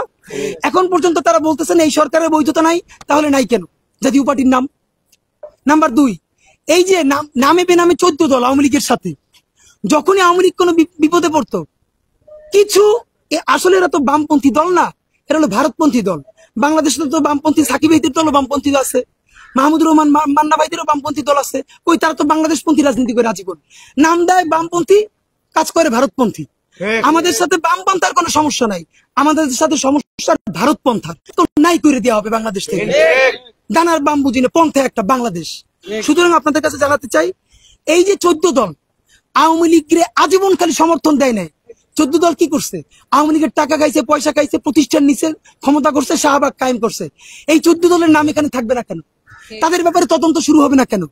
এখন পর্যন্ত তারা বলতেছেন এই সরকারের বৈধতা নাই, তাহলে নাই কেন জাতীয় পার্টির নাম? নাম্বার 2, এই যে নামে বেনামে 14 দল আওয়ামী লীগের সাথে, যখনই আওয়ামী লীগ কোনো বিপদে পড়তো, কিছু আসলে এরা তো বামপন্থী দল না, এরা হলো ভারতপন্থী দল। বাংলাদেশে তো বামপন্থী সাকিব ভাইদের দলও বামপন্থী আছে, মাহমুদুর রহমান মান্না ভাইদেরও বামপন্থী দল আছে। ওই তারা তো বাংলাদেশপন্থী রাজনীতি করে আজীবন, নাম দেয় বামপন্থী, কাজ করে ভারতপন্থী। আমাদের সাথে বামপন্থার কোনো সমস্যা নাই, আমাদের সাথে সমস্যা ভারতপন্থা। তো নাই করে দেওয়া হবে বাংলাদেশ থেকে। দানার বাম বুঝি না, পন্থা একটা বাংলাদেশ। সুতরাং আপনাদের কাছে জানাতে চাই, এই যে 14 দল আওয়ামী লীগের আজীবন খালি সমর্থন দেয় নাই, 14 দল কি করছে? আওয়ামী লীগের টাকা খাইছে, পয়সা খাইছে, প্রতিষ্ঠান নিছে, ক্ষমতা করছে, শাহবাগ কায়েম করছে। এই 14 দলের নাম এখানে থাকবে না কেন? তাদের ব্যাপারে তদন্ত শুরু হবে না কেন?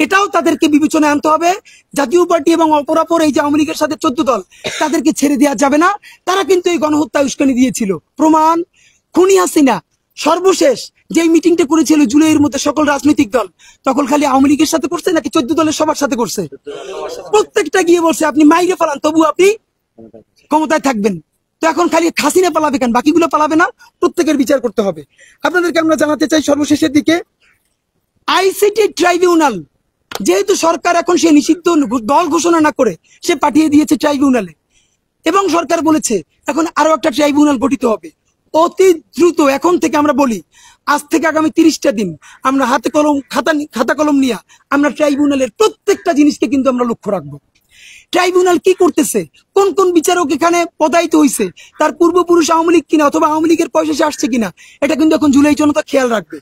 এটাও তাদেরকে বিবেচনায় আনতে হবে। জাতীয় পার্টি এবং অপরাপর এই যে আওয়ামী লীগের সাথে 14 দল, তাদেরকে ছেড়ে দেওয়া যাবে না। তারা কিন্তু এই গণহত্যা উস্কানি দিয়েছিল। প্রমাণ, খুনি হাসিনা সর্বশেষ যে মিটিংটা করেছিল জুলাইয়ের মধ্যে সকল রাজনৈতিক দল, তখন খালি আওয়ামী লীগের সাথে করছে নাকি 14 দলের সবার সাথে করছে? প্রত্যেকটা গিয়ে বলছে আপনি মাইরে ফেলান, তবু আপনি ক্ষমতায় থাকবেন। তো এখন খালি হাসিনা পালাবে কেন? বাকিগুলো পালাবে না? প্রত্যেকের বিচার করতে হবে। আপনাদেরকে আমরা জানাতে চাই সর্বশেষের দিকে, আইসিটি ট্রাইব্যুনাল, যেহেতু সরকার এখন সে নিষিদ্ধ দল ঘোষণা না করে সে পাঠিয়ে দিয়েছে ট্রাইব্যুনালে, এবং সরকার বলেছে এখন আরো একটা ট্রাইব্যুনাল গঠিত হবে অতি দ্রুত। এখন থেকে আমরা বলি, আজ থেকে আগামী 30টা দিন আমরা হাতে কলম খাতা কলম নিয়ে আমরা ট্রাইব্যুনালের প্রত্যেকটা জিনিসকে কিন্তু আমরা লক্ষ্য রাখবো। ট্রাইব্যুনাল কি করতেছে, কোন কোন বিচারক এখানে পদায়িত হয়েছে, তার পূর্বপুরুষ আওয়ামী লীগ কিনা অথবা আওয়ামী লীগের পয়সা আসছে কিনা, এটা কিন্তু এখন জুলাই জনতা খেয়াল রাখবে।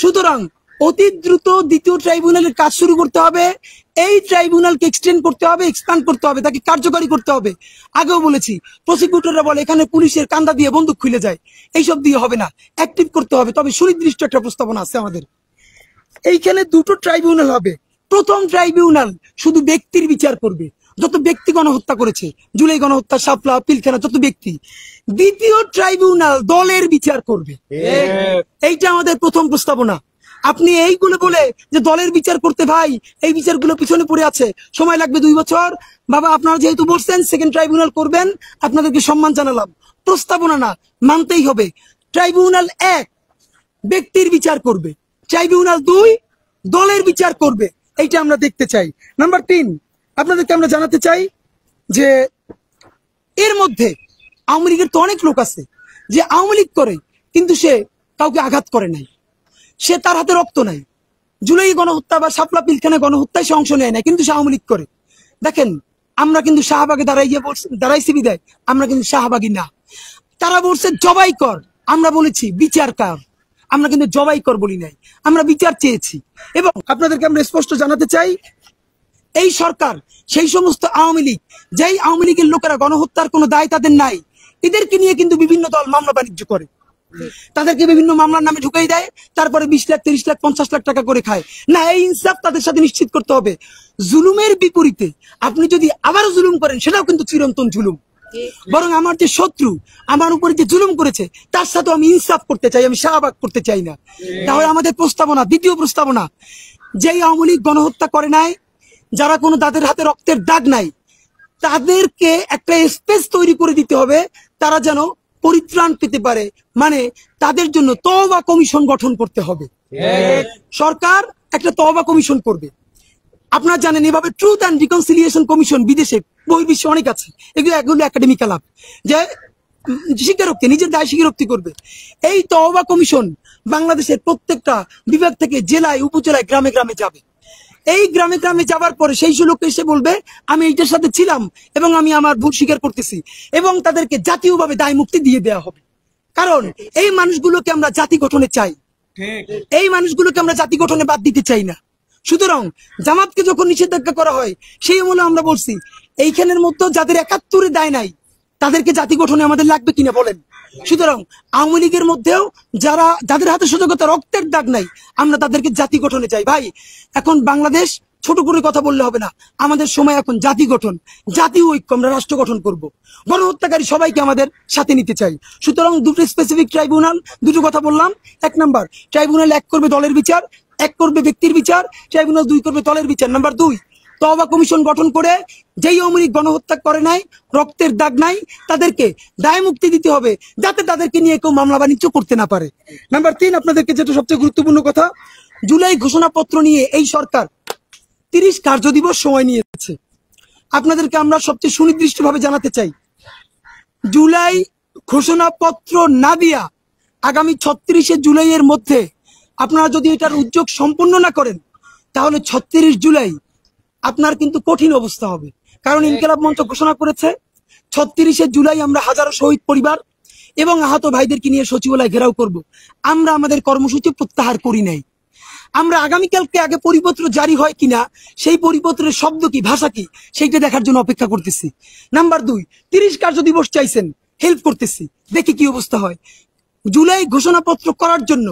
সুতরাং অতি দ্রুত দ্বিতীয় ট্রাইব্যুনালের কাজ শুরু করতে হবে। এই ট্রাইব্যুনালকে এক্সটেন্ড করতে হবে, এক্সপ্যান্ড করতে হবে, তাকে কার্যকরী করতে হবে। আগেও বলেছি, প্রসিকিউটররা বলে এখানে পুলিশের কান্দা দিয়ে বন্দুক খুলে যায়, এইসব দিয়ে হবে না, অ্যাক্টিভ করতে হবে। তবে সুনির্দিষ্ট একটা প্রস্তাবনা আছে আমাদের। এইখানে দুটো ট্রাইব্যুনাল হবে। প্রথম ট্রাইব্যুনাল শুধু ব্যক্তির বিচার করবে, যত ব্যক্তি গণহত্যা করেছে, জুলাই গণহত্যা, শাপলা, পিলখানা, যত ব্যক্তি। দ্বিতীয় ট্রাইব্যুনাল দলের বিচার করবে। এইটা আমাদের প্রথম প্রস্তাবনা। আপনি এইগুলো বলে যে দলের বিচার করতে, ভাই এই বিচারগুলো পিছনে পড়ে আছে, সময় লাগবে 2 বছর। বাবা আপনারা যেহেতু বলছেন সেকেন্ড ট্রাইব্যুনাল করবেন, আপনাদেরকে সম্মান জানালাম। প্রস্তাবনা না, মানতেই হবে। ট্রাইব্যুনাল 1 ব্যক্তির বিচার করবে, ট্রাইব্যুনাল 2 দলের বিচার করবে। এইটা আমরা দেখতে চাই। নাম্বার 3, আপনাদেরকে আমরা জানাতে চাই যে এর মধ্যে আওয়ামী লীগের তো অনেক লোক আছে যে আওয়ামী লীগ করে কিন্তু সে কাউকে আঘাত করে নাই, সে তার হাতে রক্ত নাই, জুলাই গণহত্যা বা শাপলা পিলখানা গণহত্যায় সে অংশ নেয় না, কিন্তু সে আওয়ামী লীগ করে। দেখেন, আমরা কিন্তু শাহবাগে দাঁড়াইছি বিদায় আমরা কিন্তু শাহবাগী না। তারা বলছে জবাই কর, আমরা বলেছি বিচার কর। আমরা কিন্তু জবাই কর বলি নাই, আমরা বিচার চেয়েছি। এবং আপনাদেরকে আমরা স্পষ্ট জানাতে চাই, এই সরকার সেই সমস্ত আওয়ামী লীগ, যেই আওয়ামী লীগের লোকেরা গণহত্যার কোনো দায় তাদের নাই, এদেরকে নিয়ে কিন্তু বিভিন্ন দল মামলা বাণিজ্য করে, তাদেরকে বিভিন্ন মামলার নামে ঢুকাই দেয়, তারপরে 20 লাখ 30 লাখ 50 লাখ টাকা করে খায়। না, এই ইনসাফ তাদের সাথে নিশ্চিত করতে হবে। জুলুমের বিপরীতে আপনি যদি আবারও জুলুম করেন, সেটাও কিন্তু চিরন্তন জুলুম। বরং আমার যে শত্রু আমার উপরে যে জুলুম করেছে তার সাথে আমি ইনসাফ করতে চাই, আমি শাহবাগ করতে চাই না। তাহলে আমাদের প্রস্তাবনা, দ্বিতীয় প্রস্তাবনা, যেই আওয়ামী লীগ গণহত্যা করে নাই, যারা কোনো তাদের হাতে রক্তের দাগ নাই, তাদেরকে একটা স্পেস তৈরি করে দিতে হবে, তারা যেন পরিত্রাণ পেতে পারে। মানে তাদের জন্য তওবা কমিশন গঠন করতে হবে। সরকার একটা তওবা কমিশন করবে। আপনারা জানেন, এভাবে ট্রুথ অ্যান্ড রিকনসিলিয়েশন কমিশন বিদেশে বহির্বিশ্বে অনেক আছে। এগুলো একাডেমিক আলাপ, যে স্বীকারোক্তি, নিজের দায় স্বীকারোক্তি করবে। এই তওবা কমিশন বাংলাদেশের প্রত্যেকটা বিভাগ থেকে জেলায়, উপজেলায়, গ্রামে গ্রামে যাবে। এই গ্রামে গ্রামে যাবার পরে সেই লোক এসে বলবে আমি এইটার সাথে ছিলাম এবং আমি আমার ভুল স্বীকার করতেছি, এবং তাদেরকে জাতীয়ভাবে দায় মুক্তি দিয়ে দেওয়া হবে। কারণ এই মানুষগুলোকে আমরা জাতি গঠনে চাই, এই মানুষগুলোকে আমরা জাতি গঠনে বাদ দিতে চাই না। সুতরাং জামাতকে যখন নিষেধাজ্ঞা করা হয়, সেই মূল্য আমরা বলছি এইখানের মধ্যে যাদের ৭১-এর দায় নাই, তাদেরকে জাতি গঠনে আমাদের লাগবে কিনা বলেন। সুতরাং আওয়ামী লীগের মধ্যেও যাদের হাতে সুযোগতা রক্তের দাগ নাই, আমরা তাদেরকে জাতি গঠনে চাই। ভাই, এখন বাংলাদেশ ছোট করে কথা বললে হবে না, আমাদের সময় এখন জাতি গঠন, জাতীয় ঐক্য, আমরা রাষ্ট্র গঠন করব। গণহত্যাকারী সবাইকে আমাদের সাথে নিতে চাই। সুতরাং দুটো স্পেসিফিক ট্রাইব্যুনাল, দুটো কথা বললাম। 1 নাম্বার, ট্রাইব্যুনাল 1 করবে দলের বিচার, 1 করবে ব্যক্তির বিচার, ট্রাইব্যুনাল 2 করবে দলের বিচার। নাম্বার 2, তওবা কমিশন গঠন করে যেই আওয়ামী লীগ গণহত্যা করে নাই, রক্তের দাগ নাই, তাদেরকে দায় মুক্তি দিতে হবে, যাতে তাদেরকে নিয়ে কেউ মামলা বাণিজ্য করতে না পারে। নাম্বার 3, আপনাদেরকে যেটা সবচেয়ে গুরুত্বপূর্ণ কথা, জুলাই ঘোষণাপত্র নিয়ে এই সরকার 30 কার্যদিবস সময় নিয়েছে। আপনাদেরকে আমরা সবচেয়ে সুনির্দিষ্টভাবে জানাতে চাই, জুলাই ঘোষণাপত্র না দিয়া আগামী 36শে জুলাইয়ের মধ্যে আপনারা যদি এটার উদ্যোগ সম্পন্ন না করেন, তাহলে 36 জুলাই আপনার কিন্তু কঠিন অবস্থা হবে। কারণ ইনকিলাব মঞ্চ ঘোষণা করেছে 36শে জুলাই আমরা হাজারো শহীদ পরিবার এবং আহত ভাইদেরকে নিয়ে সচিবালয় ঘেরাও করব। আমরা আমাদের কর্মসূচি প্রত্যাহার করি নাই। আমরা আগামীকালকে আগে পরিপত্র জারি হয় কিনা, সেই পরিপত্রের শব্দ কি, ভাষা কি, সেইটা দেখার জন্য অপেক্ষা করতেছি। নাম্বার 2, 30 কার্যদিবস চাইছেন, হেল্প করতেছি, দেখি কি অবস্থা হয়। জুলাই ঘোষণাপত্র করার জন্য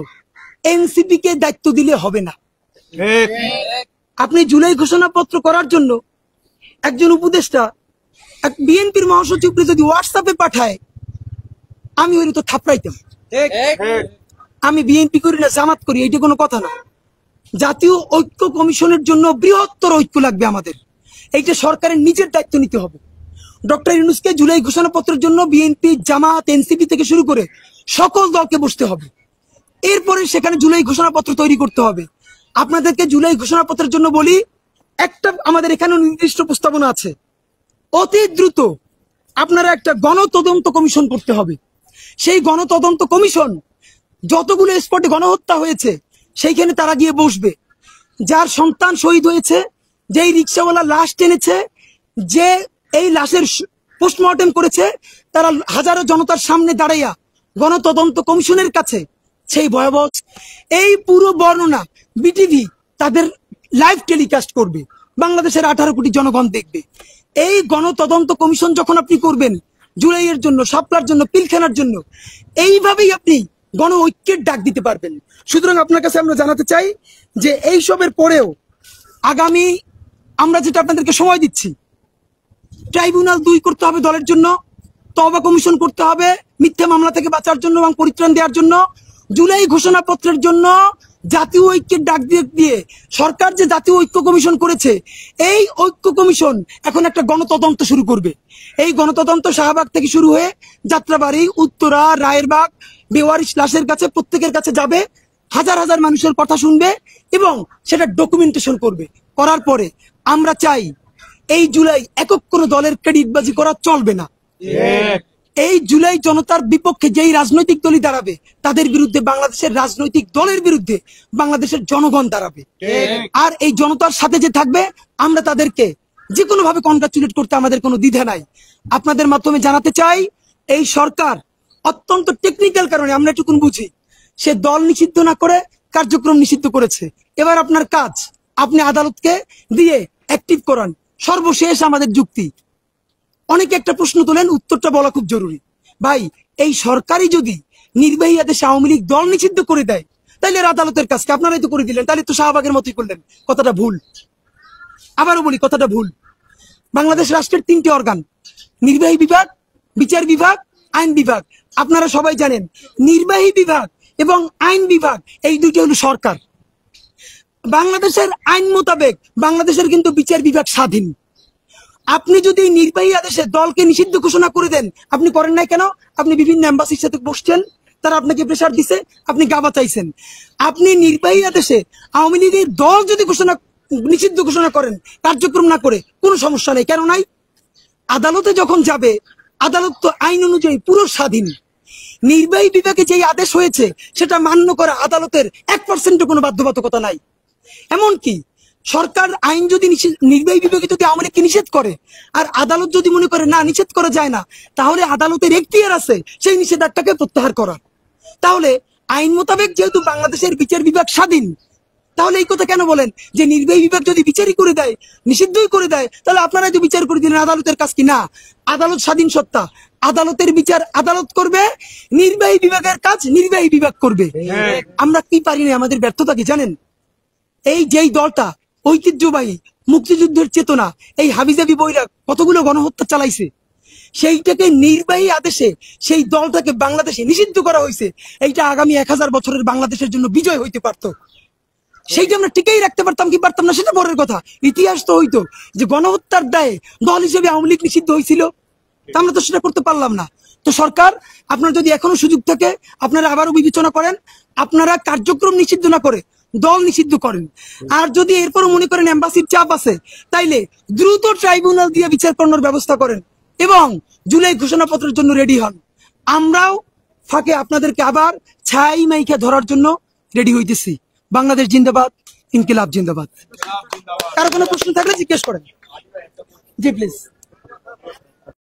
এনসিপি কে দায়িত্ব দিলে হবে না। আপনি জুলাই ঘোষণাপত্র করার জন্য একজন উপদেষ্টা, এক বিএনপির মহাসচিবকে যদি হোয়াটসঅ্যাপে পাঠায়, আমি ওই তো থাপড়াইতাম। আমি বিএনপি করি না, জামাত করি, এইটা কোনো কথা না। জাতীয় ঐক্য কমিশনের জন্য বৃহত্তর ঐক্য লাগবে আমাদের, এইটা সরকারের নিজের দায়িত্ব নিতে হবে। ডক্টর ইউনূসকে জুলাই ঘোষণাপত্রের জন্য বিএনপি, জামাত, এনসিপি থেকে শুরু করে সকল দলকে বসতে হবে। এরপরে সেখানে জুলাই ঘোষণাপত্র তৈরি করতে হবে। আপনাদেরকে জুলাই ঘোষণাপত্রের জন্য বলি, একটা আমাদের এখানে নির্দিষ্ট প্রস্তাবনা আছে, অতি দ্রুত আপনারা একটা গণতদন্ত কমিশন করতে হবে। সেই গণতদন্ত কমিশন যতগুলো স্পটে গণহত্যা হয়েছে সেইখানে তারা গিয়ে বসবে। যার সন্তান শহীদ হয়েছে, যেই রিক্সাওয়ালা লাশ টেনেছে, যে এই লাশের পোস্টমর্টেম করেছে, তারা হাজারো জনতার সামনে দাঁড়াইয়া গণতদন্ত কমিশনের কাছে সেই ভয়াবহ এই পুরো বর্ণনা বিটিভি তাদের লাইভ টেলিকাস্ট করবে, বাংলাদেশের 18 কোটি জনগণ দেখবে। এই গণতদন্ত কমিশন যখন আপনি করবেন জুলাইয়ের জন্য, শাপলার জন্য, পিলখানার জন্য, এইভাবেই আপনি গণ ঐক্যের ডাক দিতে পারবেন। সুতরাং আপনার কাছে আমরা জানাতে চাই যে এই সবের পরেও আগামী আমরা যেটা আপনাদেরকে সময় দিচ্ছি, ট্রাইব্যুনাল 2 করতে হবে দলের জন্য, তওবা কমিশন করতে হবে মিথ্যা মামলা থেকে বাঁচার জন্য এবং পরিত্রাণ দেওয়ার জন্য, জুলাই ঘোষণাপত্রের জন্য জাতীয় ঐক্যের ডাক দিয়ে সরকার যে জাতীয় ঐক্য কমিশন করেছে, এই ঐক্য কমিশন এখন একটা গণতদন্ত শুরু করবে। এই গণতদন্ত শাহবাগ থেকে শুরু হয়ে যাত্রাবাড়ি, উত্তরা, রায়েরবাগ, বেওয়ারিশ লাশের কাছে, প্রত্যেকের কাছে যাবে, হাজার হাজার মানুষের কথা শুনবে এবং সেটা ডকুমেন্টেশন করবে। করার পরে আমরা চাই এই জুলাই একক কোনো দলের ক্রেডিটবাজি করা চলবে না। এই জুলাই জনতার বিপক্ষে যেই রাজনৈতিক দলই দাঁড়াবে তাদের বিরুদ্ধে বাংলাদেশের রাজনৈতিক দলের বিরুদ্ধে বাংলাদেশের জনগণ দাঁড়াবে। আর এই জনতার সাথে যে থাকবে আমরা তাদেরকে যে কোনো ভাবে কনগ্রাচুলেট করতে আমাদের কোনো দ্বিধা নাই। আপনাদের মাধ্যমে জানাতে চাই, এই সরকার অত্যন্ত টেকনিক্যাল কারণে আমরা এটুকুন বুঝি, সে দল নিষিদ্ধ না করে কার্যক্রম নিষিদ্ধ করেছে। এবার আপনার কাজ, আপনি আদালতকে দিয়ে অ্যাক্টিভ করান। সর্বশেষ আমাদের যুক্তি, অনেকে একটা প্রশ্ন তোলেন, উত্তরটা বলা খুব জরুরি। ভাই, এই সরকারই যদি নির্বাহী আদেশে আওয়ামী লীগ দল নিষিদ্ধ করে দেয়, তাইলে আদালতের কাজকে আপনারাই তো করে দিলেন, তাহলে তো শাহবাগের মতোই করলেন। কথাটা ভুল। আবারও বলি, কথাটা ভুল। বাংলাদেশ রাষ্ট্রের 3টি অর্গান, নির্বাহী বিভাগ, বিচার বিভাগ, আইন বিভাগ। আপনারা সবাই জানেন নির্বাহী বিভাগ এবং আইন বিভাগ এই দুইটি হলো সরকার। বাংলাদেশের আইন মোতাবেক বাংলাদেশের কিন্তু বিচার বিভাগ স্বাধীন। আপনি যদি নির্বাহী আদেশে দলকে নিষিদ্ধ ঘোষণা করে দেন, আপনি করেন নাই কেন? আপনি বিভিন্ন এম্বাসির সাথে বসছেন, তারা আপনাকে প্রেসার দিছে, আপনি গাবা চাইছেন। আপনি নির্বাহী আদেশে আওয়ামী লীগের দল যদি নিষিদ্ধ ঘোষণা করেন, কার্যক্রম না করে, কোনো সমস্যা নেই। কেন নাই? আদালতে যখন যাবে, আদালত তো আইন অনুযায়ী পুরো স্বাধীন। নির্বাহী বিভাগে যেই আদেশ হয়েছে সেটা মান্য করা আদালতের 1% কোনো বাধ্যবাধকতা নাই। এমনকি সরকার আইন যদি নির্বাহী বিভাগে যদি আওয়ামী লীগকে নিষেধ করে, আর আদালত যদি মনে করে না নিষেধ করা যায় না, তাহলে আদালতের এখতিয়ার আছে সেই নিষেধাজ্ঞাকে প্রত্যাহার করার। তাহলে আইন মোতাবেক যেহেতু বাংলাদেশের বিচার বিভাগ স্বাধীন, তাহলে এই কথা কেন বলেন যে নির্বাহী বিভাগ যদি বিচারই করে দেয়, নিষিদ্ধই করে দেয়, তাহলে আপনারাই তো বিচার করে দিলেন? আদালতের কাজ কি? না, আদালত স্বাধীন সত্তা, আদালতের বিচার আদালত করবে, নির্বাহী বিভাগের কাজ নির্বাহী বিভাগ করবে। আমরা কি পারি না? আমাদের ব্যর্থতা কি জানেন? এই যেই দলটা ঐতিহ্যবাহী মুক্তিযুদ্ধের চেতনা, এই হাবিজাবি বইরা কতগুলো গণহত্যা চালাইছে, সেইটাকে নির্বাহী আদেশে সেই দলটাকে বাংলাদেশে নিষিদ্ধ করা হয়েছে। এইটা আগামী 1000 বছরের বাংলাদেশের জন্য বিজয় হইতে পারত। সেইটা আমরা টিকেই রাখতে পারতাম কি পারতাম না সেটা পরের কথা। ইতিহাস তো হইতো যে গণহত্যার দায়ে দল হিসেবে আওয়ামী লীগ নিষিদ্ধ হয়েছিল, আমরা তো সেটা করতে পারলাম না। তো সরকার, আপনার যদি এখনো সুযোগ থাকে, আপনারা আবারও বিবেচনা করেন, আপনারা কার্যক্রম নিষিদ্ধ না করে দল নিষিদ্ধ করেন। আর যদি এরপরও মনে করেন এম্বাসির চাপ আছে, তাইলে দ্রুত ট্রাইব্যুনাল দিয়ে বিচার করানোর ব্যবস্থা করেন এবং জুলাই ঘোষণাপত্রের জন্য রেডি হন। আমরাও ফাঁকে আপনাদেরকে আবার ছাই মাইকে ধরার জন্য রেডি হইতেছি। বাংলাদেশ জিন্দাবাদ, ইনকিলাব জিন্দাবাদ। কারো কোনো প্রশ্ন থাকলে জিজ্ঞেস করেন। জি প্লিজ।